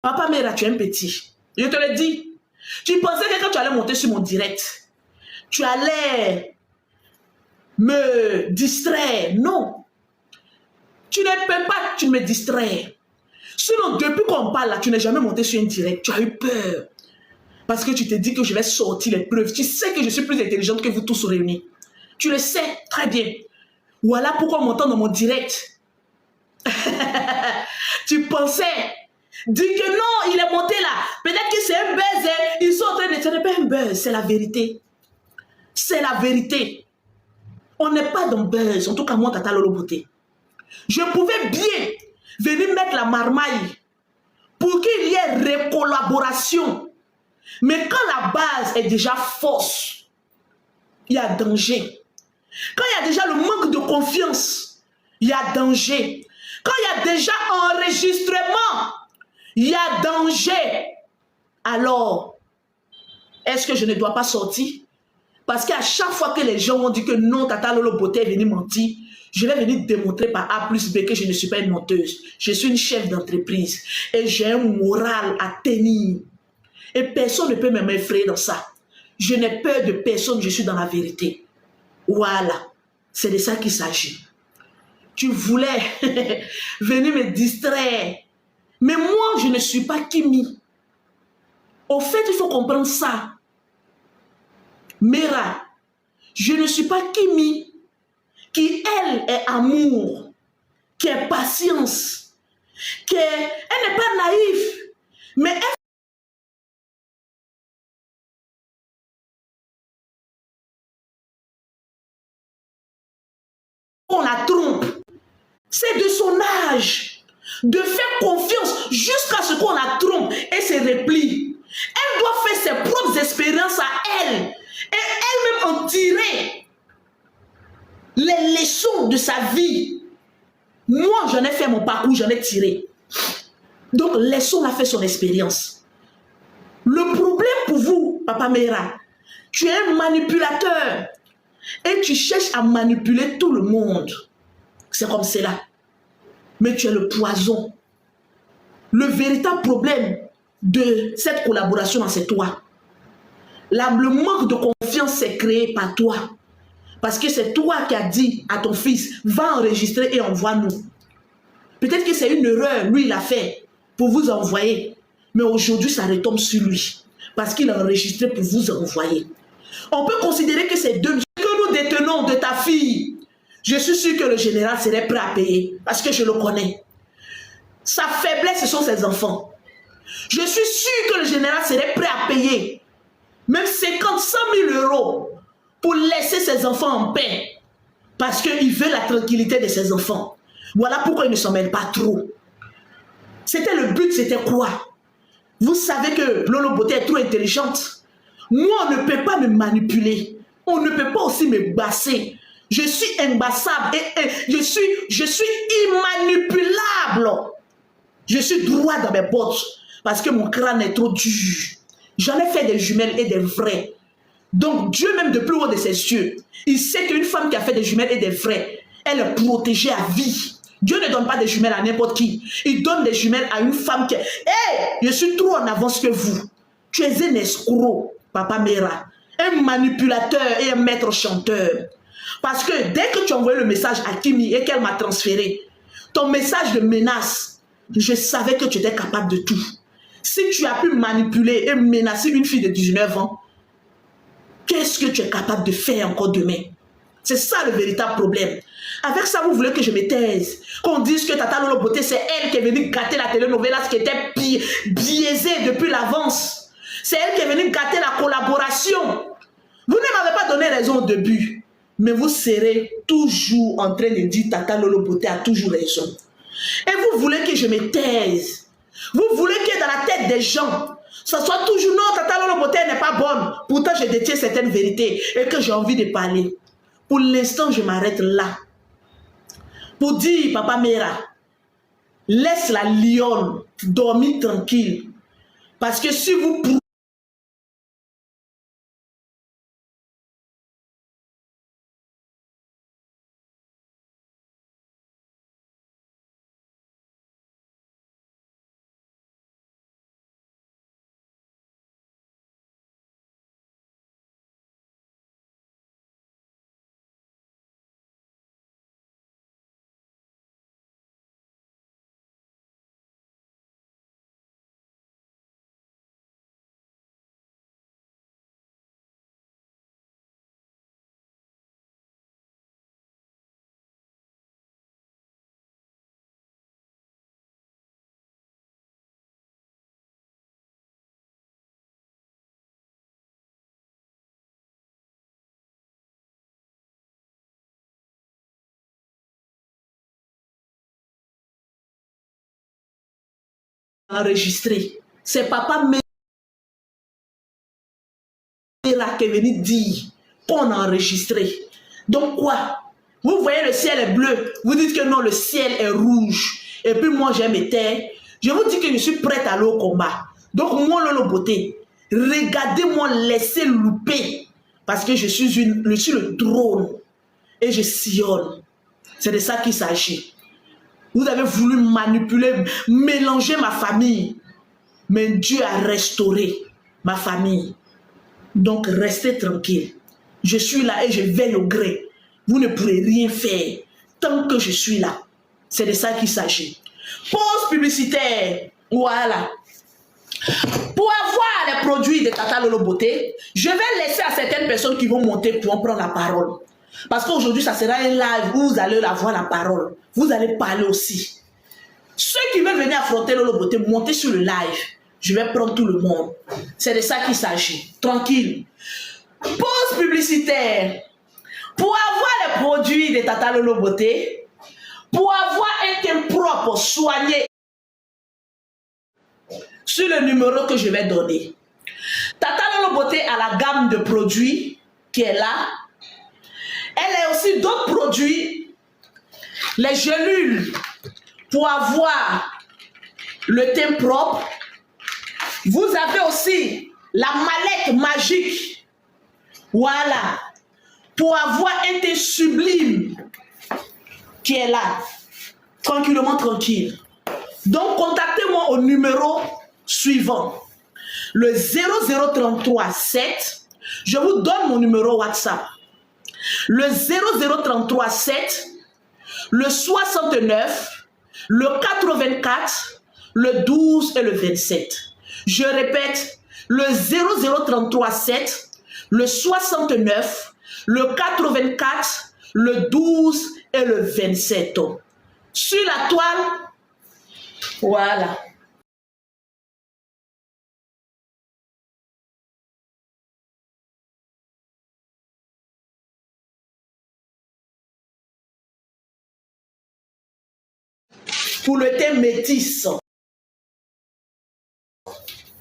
Papa Mera, tu es un petit. Je te le dis. Tu pensais que quand tu allais monter sur mon direct, tu allais me distraire. Non. Tu ne peux pas, tu me distraire. Sinon, depuis qu'on parle là, tu n'es jamais monté sur un direct. Tu as eu peur. Parce que tu te dis que je vais sortir les preuves. Tu sais que je suis plus intelligente que vous tous réunis. Tu le sais très bien. Voilà pourquoi on m'entend dans mon direct. Tu pensais. Dis que non, il est monté là. Peut-être que c'est un buzz. Hein. Ils sont en train de... Ce n'est pas un buzz, c'est la vérité. C'est la vérité. On n'est pas dans buzz. En tout cas, moi, Tata Lolo Beauté. Je pouvais bien venir mettre la marmaille pour qu'il y ait collaboration. Mais quand la base est déjà fausse, il y a danger. Quand il y a déjà le manque de confiance, il y a danger. Quand il y a déjà enregistrement, il y a danger. Alors, est-ce que je ne dois pas sortir? Parce qu'à chaque fois que les gens ont dit que non, Tata Lolo Beauté est venue mentir, je vais venir démontrer par A plus B que je ne suis pas une menteuse. Je suis une chef d'entreprise et j'ai un moral à tenir. Et personne ne peut me m'effrayer dans ça. Je n'ai peur de personne, je suis dans la vérité. Voilà, c'est de ça qu'il s'agit. Tu voulais venir me distraire. Mais moi, je ne suis pas Kimi. Au fait, il faut comprendre ça. Mera, je ne suis pas Kimi, qui, elle, est amour, qui est patience, elle n'est pas naïve, mais elle on la trompe. C'est de son âge, de faire confiance jusqu'à ce qu'on la trompe et se replie. Elle doit faire ses propres expériences à elle et elle-même en tirer les leçons de sa vie. Moi, j'en ai fait mon parcours, j'en ai tiré. Donc, laissons-la faire son expérience. Le problème pour vous, Papa Mera, tu es un manipulateur et tu cherches à manipuler tout le monde. C'est comme cela. Mais tu es le poison. Le véritable problème de cette collaboration, c'est toi. Le manque de confiance s'est créé par toi. Parce que c'est toi qui as dit à ton fils, va enregistrer et envoie-nous. Peut-être que c'est une erreur, lui il a fait pour vous envoyer. Mais aujourd'hui, ça retombe sur lui. Parce qu'il a enregistré pour vous envoyer. On peut considérer que c'est deux que nous détenons de ta fille. Je suis sûr que le général serait prêt à payer. Parce que je le connais. Sa faiblesse, ce sont ses enfants. Je suis sûr que le général serait prêt à payer. Même 50, 100 000 euros pour laisser ses enfants en paix. Parce qu'il veut la tranquillité de ses enfants. Voilà pourquoi il ne s'en mêle pas trop. C'était le but, c'était quoi? Vous savez que Lolo Beauté est trop intelligente. Moi, on ne peut pas me manipuler. On ne peut pas aussi me basser. Je suis imbassable et je suis immanipulable. Je suis droit dans mes bottes parce que mon crâne est trop dur. J'en ai fait des jumelles et des vrais. Donc Dieu même de plus haut de ses cieux, il sait qu'une femme qui a fait des jumelles et des vrais, elle est protégée à vie. Dieu ne donne pas des jumelles à n'importe qui. Il donne des jumelles à une femme qui... Hey, je suis trop en avance que vous. Tu es un escroc, Papa Mera. Un manipulateur et un maître chanteur. Parce que dès que tu as envoyé le message à Kimi et qu'elle m'a transféré, ton message de menace, je savais que tu étais capable de tout. Si tu as pu manipuler et menacer une fille de 19 ans, qu'est-ce que tu es capable de faire encore demain? C'est ça le véritable problème. Avec ça, vous voulez que je me taise. Qu'on dise que Tata Lolo Beauté, c'est elle qui est venue gâter la télénovela qui était biaisée depuis l'avance. C'est elle qui est venue gâter la collaboration. Vous ne m'avez pas donné raison au début. Mais vous serez toujours en train de dire Tata Lolo Beauté a toujours raison. Et vous voulez que je me taise. Vous voulez que dans la tête des gens, ça soit toujours non, Tata Lolo Beauté n'est pas bonne. Pourtant, je détiens certaines vérités et que j'ai envie de parler. Pour l'instant, je m'arrête là. Pour dire, Papa Mera, laisse la lionne dormir tranquille. Parce que si vous enregistré. C'est papa Mera qui est venu dire qu'on a enregistré. Donc quoi? Vous voyez le ciel est bleu. Vous dites que non, le ciel est rouge. Et puis moi, j'aime mes terres. Je vous dis que je suis prête à aller au combat. Donc moi, Lolo Beauté, regardez-moi laisser louper. Parce que je suis le drone. Et je sillonne. C'est de ça qu'il s'agit. Vous avez voulu manipuler, mélanger ma famille. Mais Dieu a restauré ma famille. Donc restez tranquille. Je suis là et je veille au gré. Vous ne pourrez rien faire tant que je suis là. C'est de ça qu'il s'agit. Pause publicitaire. Voilà. Pour avoir les produits de Tata Lolo Beauté, je vais laisser à certaines personnes qui vont monter pour en prendre la parole. Parce qu'aujourd'hui, ça sera un live où vous allez avoir la parole. Vous allez parler aussi. Ceux qui veulent venir affronter Lolo Beauté, montez sur le live. Je vais prendre tout le monde. C'est de ça qu'il s'agit. Tranquille. Pause publicitaire. Pour avoir les produits de Tata Lolo Beauté, pour avoir un teint propre, soigné, sur le numéro que je vais donner. Tata Lolo Beauté a la gamme de produits qui est là. Elle a aussi d'autres produits, les gélules pour avoir le teint propre. Vous avez aussi la mallette magique. Voilà. Pour avoir un teint sublime qui est là. Tranquillement, tranquille. Donc, contactez-moi au numéro suivant. Le 0033 7. Je vous donne mon numéro WhatsApp. Le 0033 7, le 69, le 84, le 12 et le 27. Je répète, le 0033 7, le 69, le 84, le 12 et le 27. Sur la toile, voilà. Pour le thème métis.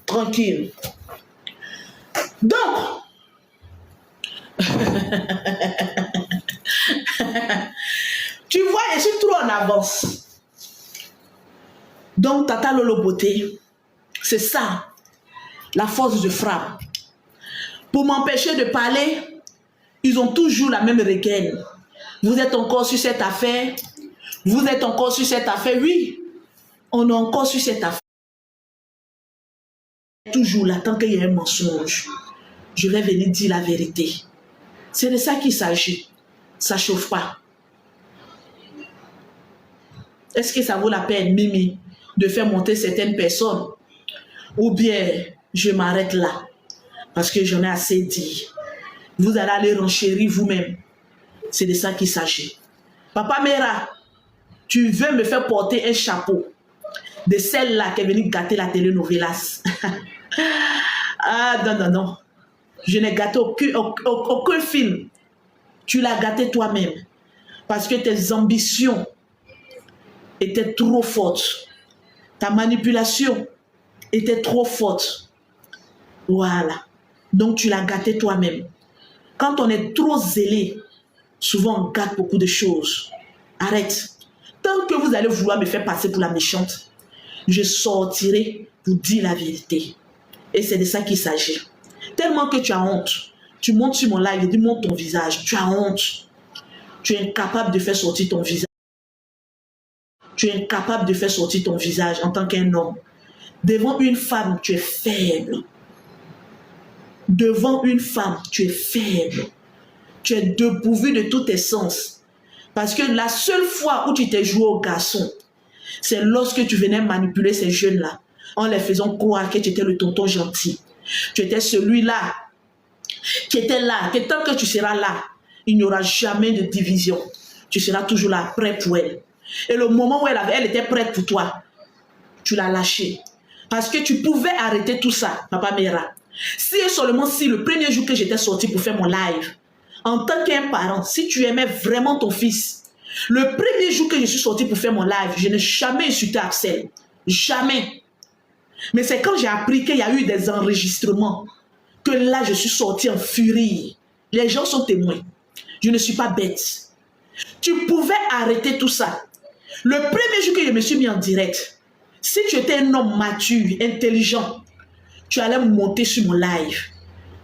Tranquille. Donc, tu vois, je suis trop en avance. Donc, Tata Lolo Beauté, c'est ça, la force de frappe. Pour m'empêcher de parler, ils ont toujours la même rengaine. Vous êtes encore sur cette affaire. Vous êtes encore sur cette affaire. Oui, on est encore sur cette affaire. Toujours là, tant qu'il y a un mensonge, je vais venir dire la vérité. C'est de ça qu'il s'agit. Ça ne chauffe pas. Est-ce que ça vaut la peine, Mimi, de faire monter certaines personnes? Ou bien, je m'arrête là. Parce que j'en ai assez dit. Vous allez aller renchérir vous-même. C'est de ça qu'il s'agit. Papa Mera, tu veux me faire porter un chapeau de celle-là qui est venue gâter la télénovelas. Ah, non, non, non. Je n'ai gâté aucun film. Tu l'as gâté toi-même. Parce que tes ambitions étaient trop fortes. Ta manipulation était trop forte. Voilà. Donc, tu l'as gâté toi-même. Quand on est trop zélé, souvent on gâte beaucoup de choses. Arrête. Tant que vous allez vouloir me faire passer pour la méchante, je sortirai pour dire la vérité. Et c'est de ça qu'il s'agit. Tellement que tu as honte. Tu montes sur mon live et dis montre ton visage. Tu as honte. Tu es incapable de faire sortir ton visage. Tu es incapable de faire sortir ton visage en tant qu'un homme. Devant une femme, tu es faible. Devant une femme, tu es faible. Tu es dépourvu de tous tes sens. Parce que la seule fois où tu t'es joué au garçon, c'est lorsque tu venais manipuler ces jeunes-là, en les faisant croire que tu étais le tonton gentil. Tu étais celui-là qui était là, que tant que tu seras là, il n'y aura jamais de division. Tu seras toujours là, prêt pour elle. Et le moment où elle était prête pour toi, tu l'as lâché. Parce que tu pouvais arrêter tout ça, Papa Mera. Si et seulement si le premier jour que j'étais sorti pour faire mon live, en tant qu'un parent, si tu aimais vraiment ton fils, le premier jour que je suis sorti pour faire mon live, je n'ai jamais insulté Axel. Jamais. Mais c'est quand j'ai appris qu'il y a eu des enregistrements que là, je suis sortie en furie. Les gens sont témoins. Je ne suis pas bête. Tu pouvais arrêter tout ça. Le premier jour que je me suis mis en direct, si tu étais un homme mature, intelligent, tu allais monter sur mon live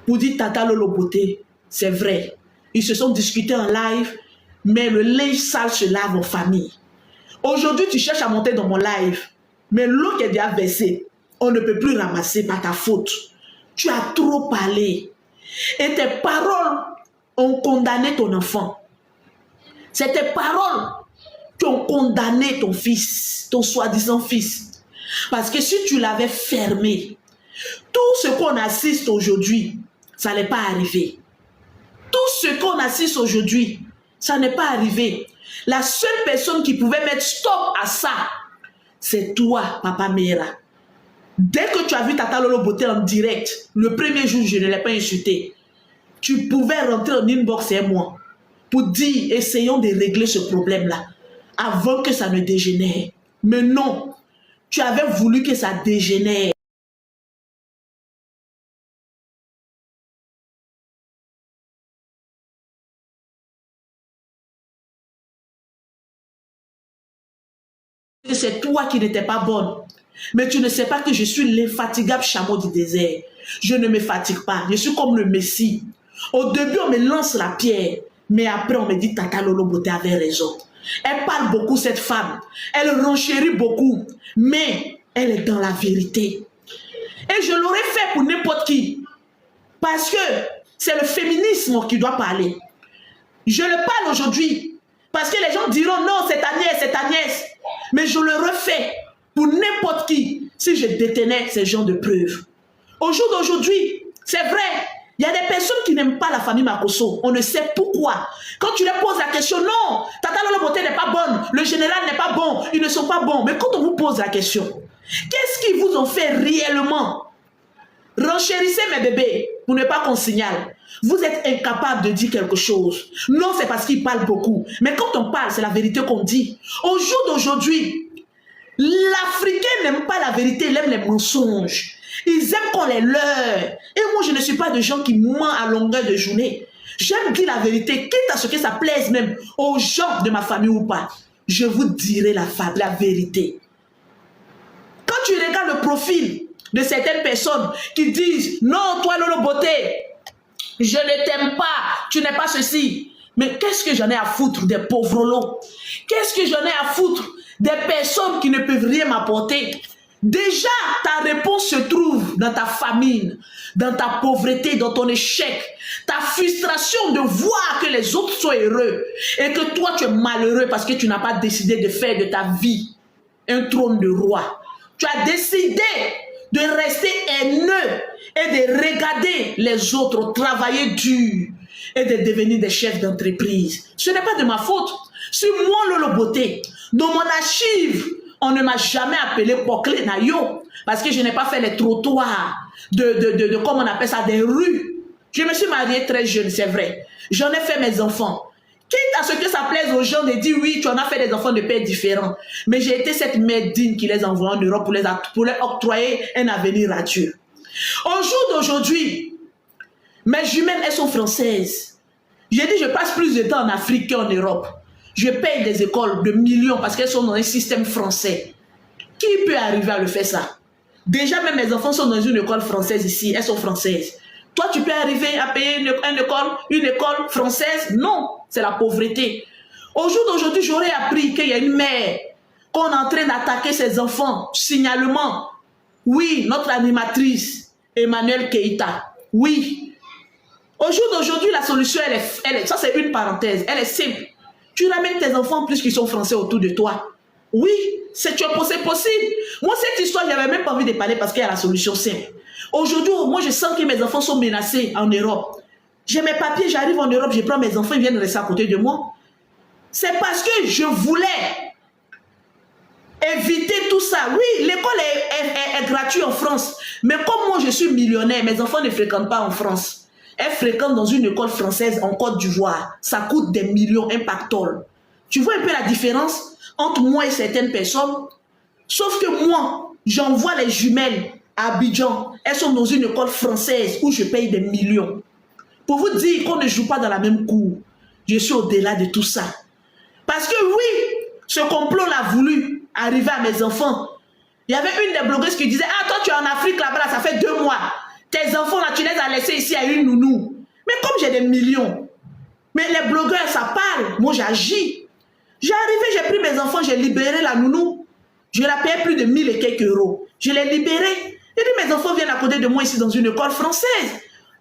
pour dire Tata Lolo Beauté, c'est vrai. Ils se sont discutés en live, mais le linge sale se lave en famille. Aujourd'hui, tu cherches à monter dans mon live, mais l'eau qui est déjà versée, on ne peut plus ramasser par ta faute. Tu as trop parlé. Et tes paroles ont condamné ton enfant. C'est tes paroles qui ont condamné ton fils, ton soi-disant fils. Parce que si tu l'avais fermé, tout ce qu'on assiste aujourd'hui, ça n'est pas arrivé. Tout ce qu'on assiste aujourd'hui, ça n'est pas arrivé. La seule personne qui pouvait mettre stop à ça, c'est toi, Papa Meira. Dès que tu as vu Tata Lolo Beauté en direct, le premier jour, je ne l'ai pas insulté. Tu pouvais rentrer en inbox et moi pour dire, essayons de régler ce problème-là avant que ça ne dégénère. Mais non, tu avais voulu que ça dégénère. C'est toi qui n'étais pas bonne. Mais tu ne sais pas que je suis l'infatigable chameau du désert. Je ne me fatigue pas. Je suis comme le Messie. Au début, on me lance la pierre. Mais après, on me dit Tata Lolo Beauté avait raison. Elle parle beaucoup, cette femme. Elle renchérit beaucoup. Mais elle est dans la vérité. Et je l'aurais fait pour n'importe qui. Parce que c'est le féminisme qui doit parler. Je le parle aujourd'hui. Parce que les gens diront non, c'est Agnès, c'est Agnès. Mais je le refais pour n'importe qui si je détenais ces gens de preuves. Au jour d'aujourd'hui, c'est vrai, il y a des personnes qui n'aiment pas la famille Makosso. On ne sait pourquoi. Quand tu leur poses la question, non, Tata Lolo Beauté n'est pas bonne, le général n'est pas bon, ils ne sont pas bons. Mais quand on vous pose la question, qu'est-ce qu'ils vous ont fait réellement? Renchérissez mes bébés pour ne pas qu'on signale. Vous êtes incapable de dire quelque chose. Non, c'est parce qu'ils parlent beaucoup. Mais quand on parle, c'est la vérité qu'on dit. Au jour d'aujourd'hui, l'Africain n'aime pas la vérité, il aime les mensonges. Ils aiment qu'on les leurre. Et moi, je ne suis pas de gens qui mentent à longueur de journée. J'aime dire la vérité, quitte à ce que ça plaise même aux gens de ma famille ou pas. Je vous dirai la vérité. Quand tu regardes le profil de certaines personnes qui disent « Non, toi, Lolo Beauté, je ne t'aime pas, tu n'es pas ceci. » Mais qu'est-ce que j'en ai à foutre des pauvres lots? Qu'est-ce que j'en ai à foutre des personnes qui ne peuvent rien m'apporter? Déjà, ta réponse se trouve dans ta famine, dans ta pauvreté, dans ton échec, ta frustration de voir que les autres sont heureux et que toi, tu es malheureux parce que tu n'as pas décidé de faire de ta vie un trône de roi. Tu as décidé de rester haineux et de regarder les autres travailler dur et de devenir des chefs d'entreprise. Ce n'est pas de ma faute. Sur moi, Lolo Beauté, dans mon archive, on ne m'a jamais appelé Poclé Nayo parce que je n'ai pas fait les trottoirs comment on appelle ça, des rues. Je me suis mariée très jeune, c'est vrai. J'en ai fait mes enfants. Quitte à ce que ça plaise aux gens de dire oui, tu en as fait des enfants de pères différents. Mais j'ai été cette mère digne qui les envoie en Europe pour leur octroyer un avenir radieux. Au jour d'aujourd'hui, mes jumelles, elles sont françaises. J'ai dit, je passe plus de temps en Afrique qu'en Europe. Je paye des écoles de millions parce qu'elles sont dans un système français. Qui peut arriver à le faire ça? Déjà, même mes enfants sont dans une école française ici. Elles sont françaises. Toi, tu peux arriver à payer une école française? Non, c'est la pauvreté. Au jour d'aujourd'hui, j'aurais appris qu'il y a une mère qu'on est en train d'attaquer ses enfants. Signalement. Oui, notre animatrice, Emmanuel Keïta. Oui. Au jour d'aujourd'hui, la solution, ça c'est une parenthèse. Elle est simple. Tu ramènes tes enfants plus qu'ils sont français autour de toi. Oui, c'est possible. Moi, cette histoire, je n'avais même pas envie de parler parce qu'il y a la solution simple. Aujourd'hui, moi, je sens que mes enfants sont menacés en Europe. J'ai mes papiers, j'arrive en Europe, je prends mes enfants, ils viennent rester à côté de moi. C'est parce que je voulais éviter tout ça. Oui, l'école est gratuite en France. Mais comme moi, je suis millionnaire, mes enfants ne fréquentent pas en France. Elles fréquentent dans une école française en Côte d'Ivoire. Ça coûte des millions, un pactole. Tu vois un peu la différence entre moi et certaines personnes? Sauf que moi, J'envoie les jumelles à Abidjan. Elles sont dans une école française où je paye des millions. Pour vous dire qu'on ne joue pas dans la même cour. Je suis au-delà de tout ça. Parce que oui, ce complot l'a voulu arriver à mes enfants. Il y avait une des blogueuses qui disait, ah toi tu es en Afrique là-bas, ça fait 2 mois. Tes enfants là, tu les as laissés ici à une nounou. Mais comme j'ai des millions, mais les blogueurs ça parle, moi j'agis. J'ai arrivé, j'ai pris mes enfants, j'ai libéré la nounou. Je la payais plus de 1000 et quelques euros. Je l'ai libérée. J'ai dit, mes enfants viennent à côté de moi ici dans une école française.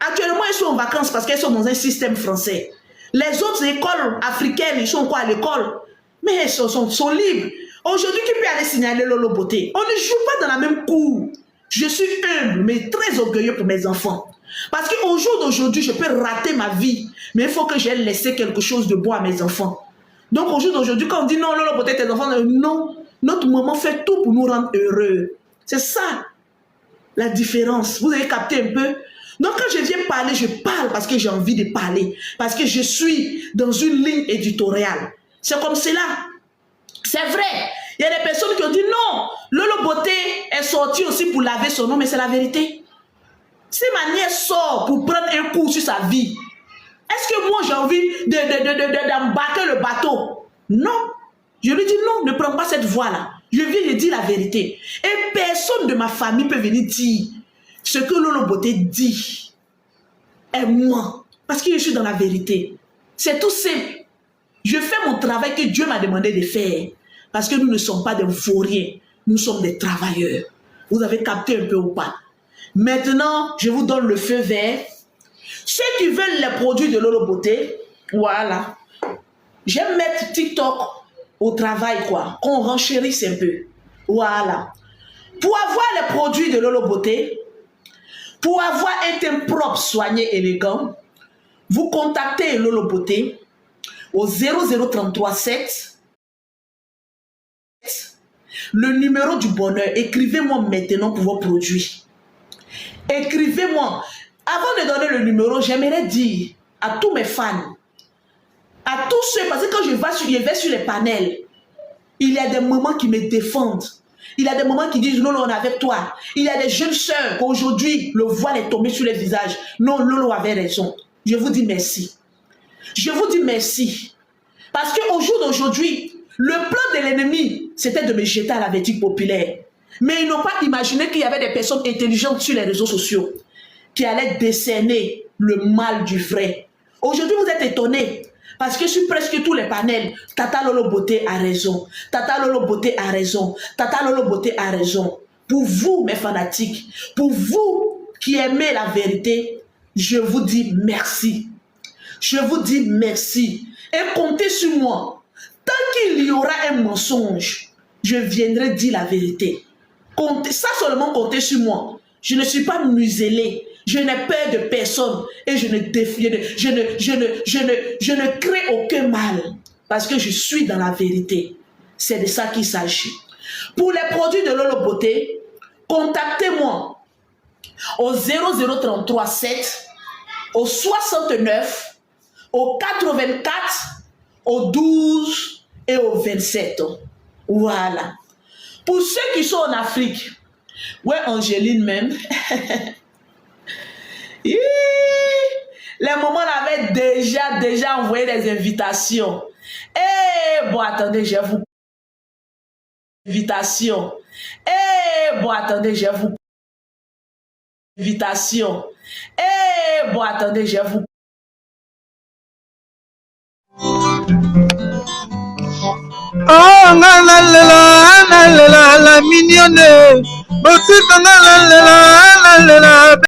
Actuellement, ils sont en vacances parce qu'elles sont dans un système français. Les autres écoles africaines, ils sont quoi à l'école? Mais elles sont libres. Aujourd'hui, qui peut aller signaler Lolo Beauté? On ne joue pas dans la même cour. Je suis humble, mais très orgueilleux pour mes enfants. Parce qu'au jour d'aujourd'hui, je peux rater ma vie. Mais il faut que j'ai laissé quelque chose de bon à mes enfants. Donc au jour d'aujourd'hui, quand on dit non, Lolo Beauté, tes enfants, non. Notre maman fait tout pour nous rendre heureux. C'est ça, la différence. Vous avez capté un peu? Donc quand je viens parler, je parle parce que j'ai envie de parler. Parce que je suis dans une ligne éditoriale. C'est comme cela. C'est vrai. Il y a des personnes qui ont dit non, Lolo Beauté est sortie aussi pour laver son nom, mais c'est la vérité. Si ma nièce sort pour prendre un coup sur sa vie, est-ce que moi j'ai envie d'embarquer le bateau? Non. Je lui dis non, ne prends pas cette voie-là. Je viens de dire la vérité. Et personne de ma famille peut venir dire ce que Lolo Beauté dit. Et moi, parce que je suis dans la vérité. C'est tout simple. Je fais mon travail que Dieu m'a demandé de faire. Parce que nous ne sommes pas des vauriens. Nous sommes des travailleurs. Vous avez capté un peu ou pas? Maintenant, je vous donne le feu vert. Ceux qui veulent les produits de Lolo Beauté, voilà. J'aime mettre TikTok au travail, quoi. Qu'on renchérisse un peu. Voilà. Pour avoir les produits de Lolo Beauté, pour avoir un teint propre, soigné, élégant, vous contactez Lolo Beauté au 00337 le numéro du bonheur. Écrivez-moi maintenant pour vos produits. Écrivez-moi. Avant de donner le numéro, j'aimerais dire à tous mes fans, à tous ceux, parce que quand je vais sur les panels, il y a des moments qui me défendent. Il y a des moments qui disent, non, on est avec toi. Il y a des jeunes sœurs qu'aujourd'hui, le voile est tombé sur les visages. Non, Lolo avait raison. Je vous dis merci. Je vous dis merci. Parce qu'au jour d'aujourd'hui, le plan de l'ennemi, c'était de me jeter à la vertu populaire. Mais ils n'ont pas imaginé qu'il y avait des personnes intelligentes sur les réseaux sociaux qui allaient décerner le mal du vrai. Aujourd'hui, vous êtes étonnés. Parce que sur presque tous les panels, Tata Lolo Beauté a raison. Tata Lolo Beauté a raison. Tata Lolo Beauté a raison. Pour vous, mes fanatiques, pour vous qui aimez la vérité, je vous dis merci. Je vous dis merci. Et comptez sur moi. Tant qu'il y aura un mensonge, je viendrai dire la vérité. Comptez, ça seulement comptez sur moi. Je ne suis pas muselé. Je n'ai peur de personne et je ne crée aucun mal parce que je suis dans la vérité. C'est de ça qu'il s'agit. Pour les produits de Lolo Beauté, contactez-moi au 00337, au 69, au 84, au 12 et au 27. Voilà. Pour ceux qui sont en Afrique, ouais, Angéline même. Les moments avaient déjà envoyé des invitations. Eh, bon, attendez, je vous... Invitation. Eh, bon, attendez, je vous... Invitation. Eh, bon, attendez, je vous... Oh, la mignonne. Aussi, la